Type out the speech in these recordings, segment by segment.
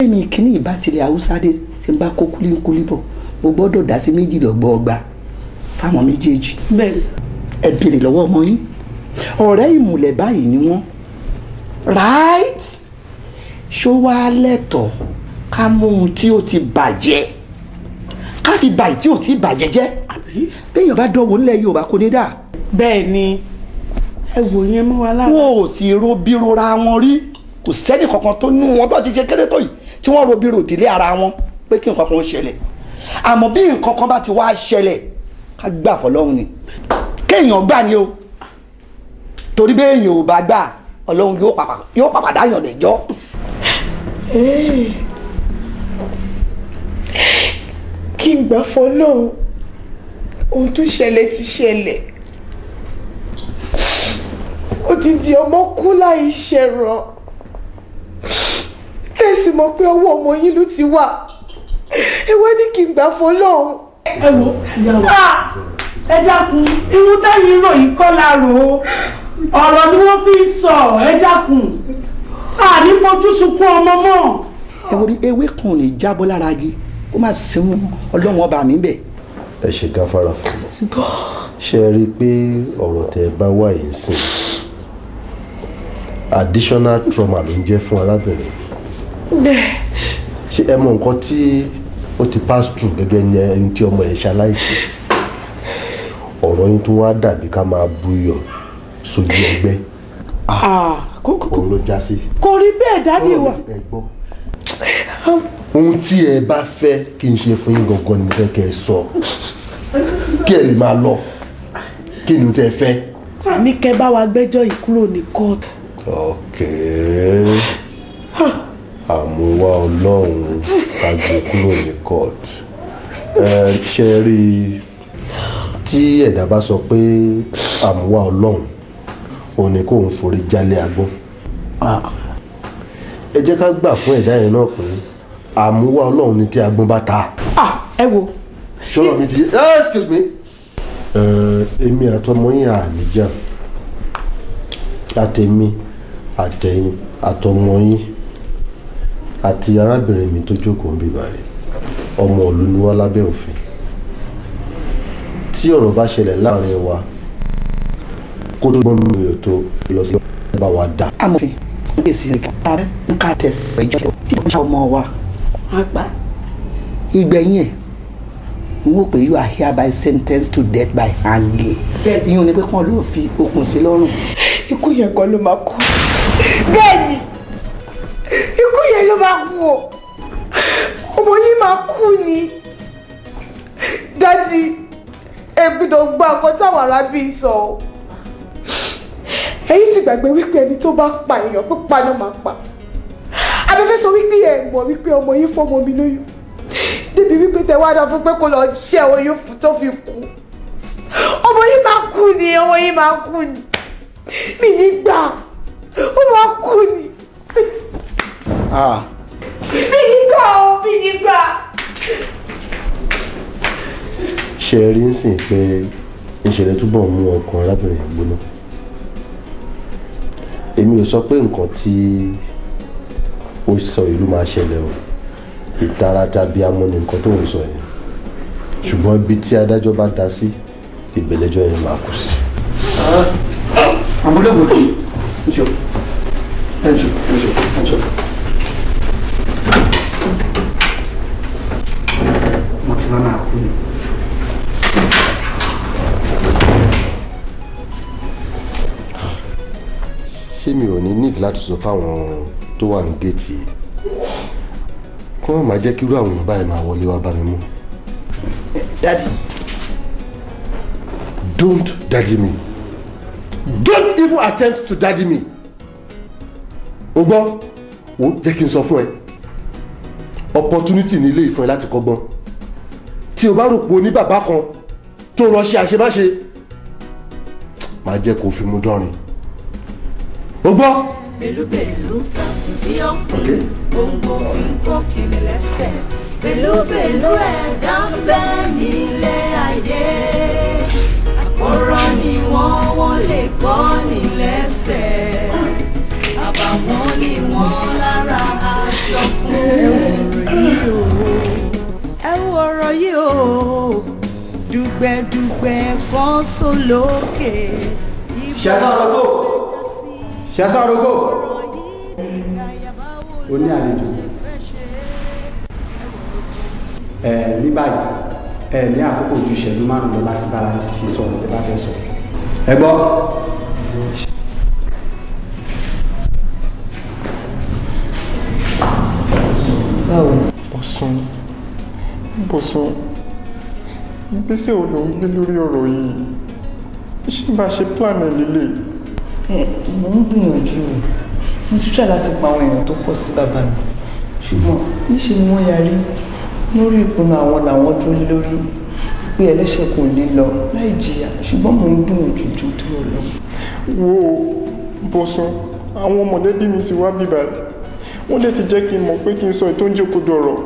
èmi kìíní ìbá tilẹ̀ haúsá dé tí n bá kó kúlíkúlí bọ̀ mo gbọ́dọ̀ dá sí méjì lọ́gbọ́ ọgbà fáwọn méjèèjì. bẹ́ẹ̀ni. ẹ béèrè lọ́wọ́ ọmọ yín ọ̀rẹ́ ìmùlẹ̀ báyìí ni wọ́n right ṣó wàá lẹ́tọ̀ọ́ ká mú ohun tí ó ti bàjẹ́ ká fi bàyìí tí ò ti bàjẹ́ jẹ́ béèyàn bá dánwò nílẹ̀ Yorùbá kò ní dà. bẹ́ẹ̀ni ẹ wò yẹn mọ́ wa lára. wọn ò sì ro bí rora wọn rí kò sẹ́ni kankan tó nú wọn bá ti ṣe kéré tó yìí tí wọ́n ro bí ro ìdílé ara wọn pé kí nǹkan kan ṣẹlẹ̀ àmọ́ bí nǹkan kan bá ti wá ṣẹlẹ̀ ká gbà fọlọ́run ni kéèyàn gbà ni o torí béèyàn ò bá gbà Ọlọ́run yóò pàpà dáyàn lẹ́jọ́. kí n gbà fọlọ́run ohun tó ṣẹlẹ̀ ti ṣẹlẹ̀ ó ti di ọmọ kú láì ṣẹ̀ràn tẹ̀sí mọ̀ pé ọwọ́ ọmọ yín ló ti wà ewé ní kí n gbà fọlọ́run. ẹ wo ìyàwó ẹ dákun irú táyì ròyìn kọ́ la rò ó ọ̀rọ̀ ni wọ́n fi ń sọ ẹ dákun àní fojú sunkún ọmọ mọ́. ẹ wo bí ewé kan ò ní jábọ́ lára igi kó má sinmi Ọlọ́run ọba mi bẹ̀. ẹ ṣe gáfárà fún mi ṣe rí i pé ọ̀rọ̀ tẹ́ ẹ bá wà yìí sìn additional trauma ló ń jẹ́ fún arábìnrin ṣé ẹ mọ nǹkan tí ó ti pass through gẹ́gẹ́ ní ẹni tí ọmọ ẹ̀ ṣaláìsí ọ̀rọ̀ yín tó wá dàbí ká máa buyọ̀ sójú ẹgbẹ́ òun ló já sí. kò rí bẹ́ẹ̀ dádì wa. ohun tí ẹ bá fẹ́ kí n ṣe fún yín gangan ni mo fẹ́ kẹ́ ẹ sọ kí ẹ lè máa lọ kí ni tẹ́ ẹ fẹ́. àní kẹ́ bá wa gbẹ́jọ́ yìí kúrò ní kóòtù. àmúwá Ọlọ́run ká gbé kúrò ní kóòtù ṣe rí i tí ẹ̀dá bá sọ pé àmúwá Ọlọ́run òun ni kóun forí jálẹ̀ agbọ́n ẹ jẹ́ ká gbà fún ẹ̀dá yẹn náà pé àmúwá Ọlọ́run ni tí agbọ́n bá ta. ẹ wo. ṣọlọ mi ti excuse me. èmi àtọmọ yín àníjà àtẹ̀mí àtẹ̀yìn àtọmọ yín àti arábìnrin mi tó jókòó ń bí báyìí ọmọ ìlú ni wá lábẹ́ òfin tí ọ̀rọ̀ bá ṣẹlẹ̀ láàrin wa kó tó gbọ́n mi ò tó lọ sí ọba wa dà. amòfin ń pèsè ìka ń ká tẹ̀sí ìjọ tí kò ń ṣe ọmọ wa. ìgbẹ̀yìn ẹ̀ n ó pè you are hereby sentenced to death by hanging. ìyẹn ò ní pé kí wọ́n lọ́ọ́ fi okùn sí lọ́rùn. ikú yẹn gan ló máa kú. bẹ́ẹ̀ni ikú yẹn ló máa kú o ọmọ yìí máa kú ni dádì ẹ gbọ́dọ̀ gbọ́ nǹkan táwọn arábí sọ o ẹ̀yin ti gbàgbé wípé ẹni tó bá pa èèyàn pípa ló máa pa abẹ́fẹ́ sọ wípé ẹ mọ̀ wípé ọmọ yìí fọmọ mi lóyún débi wípé tẹ wá dá fún pé kó lọ ṣẹ́ oyún fún tó fi kú ọmọ yìí máa kú ni ọmọ yìí máa kú ni mi ní gbà ó máa kú ni mi ní gbà ó mi ní gbà. ṣe rí ń sìn pé ìṣẹ̀lẹ̀ túbọ̀ mú ọkàn arábìnrin yẹn gbóná èmi ò sọ pé nǹkan tí ó sọ ìlú máa ṣẹlẹ̀ o ìtara tàbí amọ̀ ní nǹkan tó ń sọ yẹn ṣùgbọ́n ibi tí adájọ́ bá dá sí ìgbẹ́lẹ́jọ́ yẹn máa kù sí. àmúlòmọ̀ kì í ṣe ẹ̀ṣọ́ mo ti máa kú ni. ṣé mi ò ní need láti sọ fáwọn tó wà ní géètì kí wọ́n máa jẹ́ kí irú àwọn èèyàn báyìí máa wọlé wá bá mi mú. Daddy. Don't daddy me. Don't even attempt to daddy me. O gbọ́, o jẹ́ kí n sọ fún ẹ. Opportunity ní ilé ìfún ẹ láti kọ́gbọ́n. Tí o bá rò pé o ní bàbá kan tó ránṣẹ́ àṣemáṣe, máa jẹ́ kó fi mú dánrin. O gbọ́. Bèlúbèlú ta bí ọkùnrin, gbogbo fi ń kọ́ kiri lẹ́sẹ̀. Bèlúbèlú ẹ̀dá ń bẹ nílé ayé. Àkọ́rọ́ ni wọ́n lè kọ́ ní lẹ́sẹ̀. Àbàwọ́n ni wọ́n lára aṣọ fún. yìí o dùgbẹ̀dùgbẹ̀ kan sólókè. Ṣẹ́sà Rogo ó ní àlejò ní báyìí ní àkókò ju ìṣẹ́jú márùn-ún lọ láti bára fi sọ̀rọ̀ tẹ́ bá fẹ́ sọ ẹ gbọ́. báwo ni Bọ̀sún ìgbésẹ̀ wo ló ń gbé lórí ọ̀rọ̀ yìí ṣé bá ṣe plan ẹ̀ lélẹ̀. Mo ń gbìyànjú mo ti try láti pa àwọn èèyàn tó pọ̀ sí bàbá mi ṣùgbọ́n níṣe ni wọ́n yarí lórí ìpinnu àwọn làwọn dúró lórí pé ẹlẹ́ṣẹ̀ kò lè lọ láì jìyà ṣùgbọ́n mo ń gbìyànjú ju tó lọ. wo Bọ̀sún àwọn mọ̀lẹ́bí mi ti wá bíbá wọ́n lè ti jẹ́ kí n mọ̀ pé kí n sọ ètò oúnjẹ òkodo ọ̀rọ̀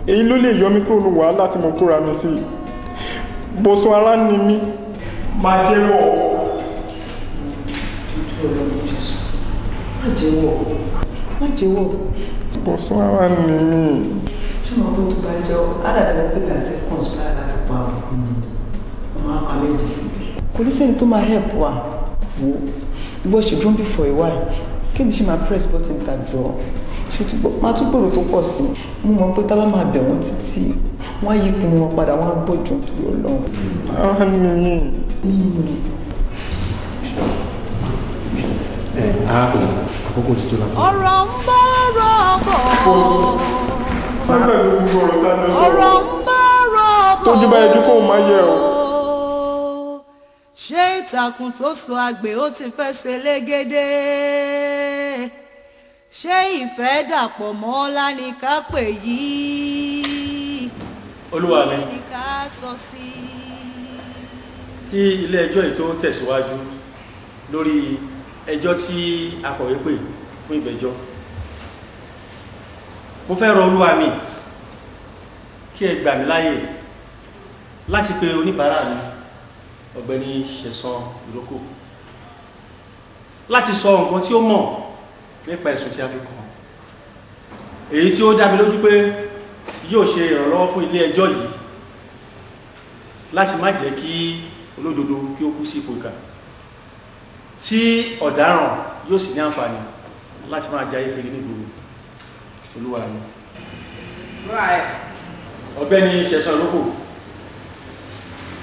èyí ló lè yọ mí kúrò ní wàhálà tí mo kóra mi sí. Bọ̀sún ara ni mí máa jẹ́wọ́. má jẹ́wọ́. Bọ̀sún ara ni mí. tí wọ́n tó bá jẹ́ àdàdà pépà àti conspire láti pa ọmọ apá méjì sí. kò ní sẹ́ni tó máa help wa wo ìwọ ṣe dúró bí for a while kébì ṣe máa press button ká jọ ṣùtúbọ̀ máa tún gbòòrò tó pọ̀ sí mo mọ̀ pé tábà máa bẹ̀ wọ́n títí wọ́n á yí ìpinnu wọn padà wọ́n á gbọ́jọ́ tó yọ lọ́wọ́. ara ni mí. Àkókò ti tó láti. ọ̀rọ̀ ń bọ̀ rọ̀bọ̀. ọ̀rọ̀ ń bọ̀ rọ̀bọ̀. tójú bá ẹjú kó o máa yẹ o. ṣé ìtàkùn tó so àgbè ó ti fẹ́ ṣe légédé? ṣé ìfẹ́ dàpọ̀ mọ́ lánìká pè yìí? Olúwa mi ní ká sọ sí. kí ilé ẹjọ́ yìí tó tẹ̀síwájú lórí ẹjọ́ tí akọ̀wé pè fún ìgbẹ́jọ́, mo fẹ́ rọ Olúwa mi kí ẹ gbà mí láyè láti pe oníbàárà mi ọ̀gbẹ́ni Ṣẹ̀san Ìrókò láti sọ nǹkan tí ó mọ̀ nípa ẹ̀sùn tí a fi kàn, èyí tí ó dá mi lójú pé yóò ṣe ìrànlọ́wọ́ fún ilé ẹjọ́ yìí láti má jẹ́ kí olódodo kí ó kú sí ipò ìkà, tí ọ̀daràn yóò sì ní àǹfààní láti máa jayé kiri nígboro. Olúwa mi. Ọ̀gbẹ́ni Ṣẹ̀san Ìrókò,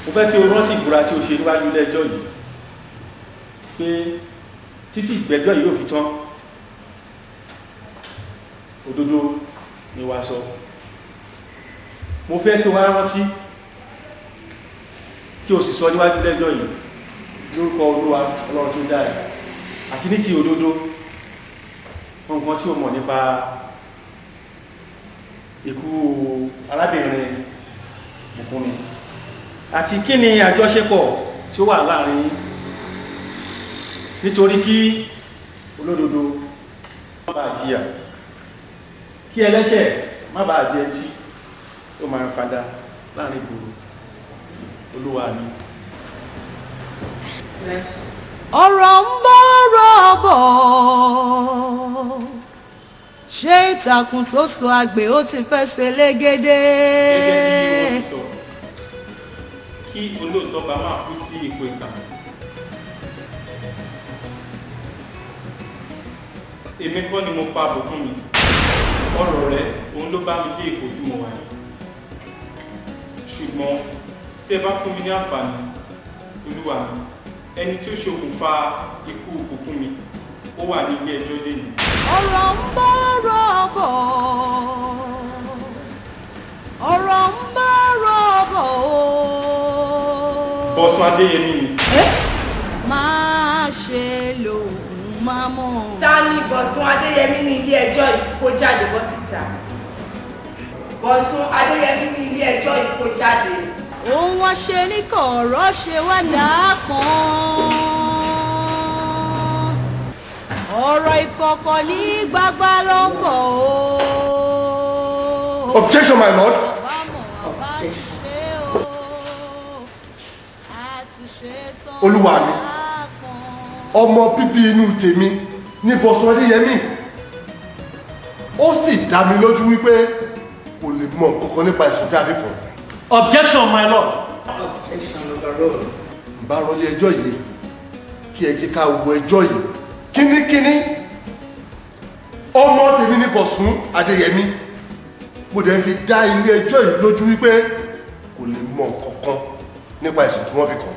mo fẹ́ kí o rántí ìbúra tí o ṣe níwájú ilé ẹjọ́ yìí pé títí ìgbẹ́jọ́ yìí yóò fi tán òdodo ni wàá sọ. Mo fẹ́ kí o wá rántí kí o sì sọ níwájú ilé ẹjọ́ yìí lórúkọ Olúwa Ọlọ́run tó dá ẹ àti ní ti òdodo nǹkan tí o mọ̀ nípa ikú arábìnrin Bùkúnmi àti kí ni àjọṣepọ̀ tí ó wà láàrin nítorí kí olódodo má bàa jìyà, kí ẹlẹ́ṣẹ̀ má bàa jẹ tí ó máa ń fadà láàrin ìgboro. Olúwa mi. ọ̀rọ̀ ń bọ̀ rọ̀bọ̀. ṣé ìtàkùn tó so àgbè ó ti fẹ́ ṣe légédé? Gẹ́gẹ́ bí wọ́n ti sọ, kí olóòótọ́ bá máa kú sí ipò ìkà. Èmi kọ́ ni mo pa Bùkúnmi, ọ̀rọ̀ rẹ̀ òun ló bá mi dé ipò tí mo wà yìí. Ṣùgbọ́n tí ẹ bá fún mi ní àǹfààní, Olúwa mi, ẹni tí ó ṣokùnfà ikú Bùkúnmi ó wà ní ilé ẹjọ́ lẹ́yìn. ọ̀rọ̀ ń bọ̀ rọ̀bọ̀. ọ̀rọ̀ ń bọ̀ rọ̀bọ̀. Bọ̀sún Adéyẹmí ni. máa ṣe lòun máa mọ̀. ta ni Bọ̀sún Adéyẹmí ní ilé ẹjọ́ yìí kó jáde bọ́ síta? Bọ̀sún Adéyẹmí ní ilé ẹjọ́ yìí kó jáde. òun wá ṣe ní kọ̀ọ̀rọ̀ ṣe wá dàápọ̀n. ọ̀rọ̀ ìkọ̀kọ̀ ní gbagba ló ń bọ̀ o. Objection, my lord. Olúwa mi, ọmọ bíbí inú tèmi ní Bọ̀sún Adéyẹmí, ó sì dá mi lójú wípé kò lè mọ kankan nípa ẹ̀sùn tí a fi kàn. Objection, my lord. Objection overruled. bá rọlé ẹjọ́ yìí kí ẹ jẹ́ ká wo ẹjọ́ yìí kínníkínní ọmọ tèmi ní Bọ̀sún Adéyẹmí mo dẹ̀ fi dá ilé ẹjọ́ yìí lójú wípé kò lè mọ nǹkan kan nípa ẹ̀sùn tí wọ́n fi kàn.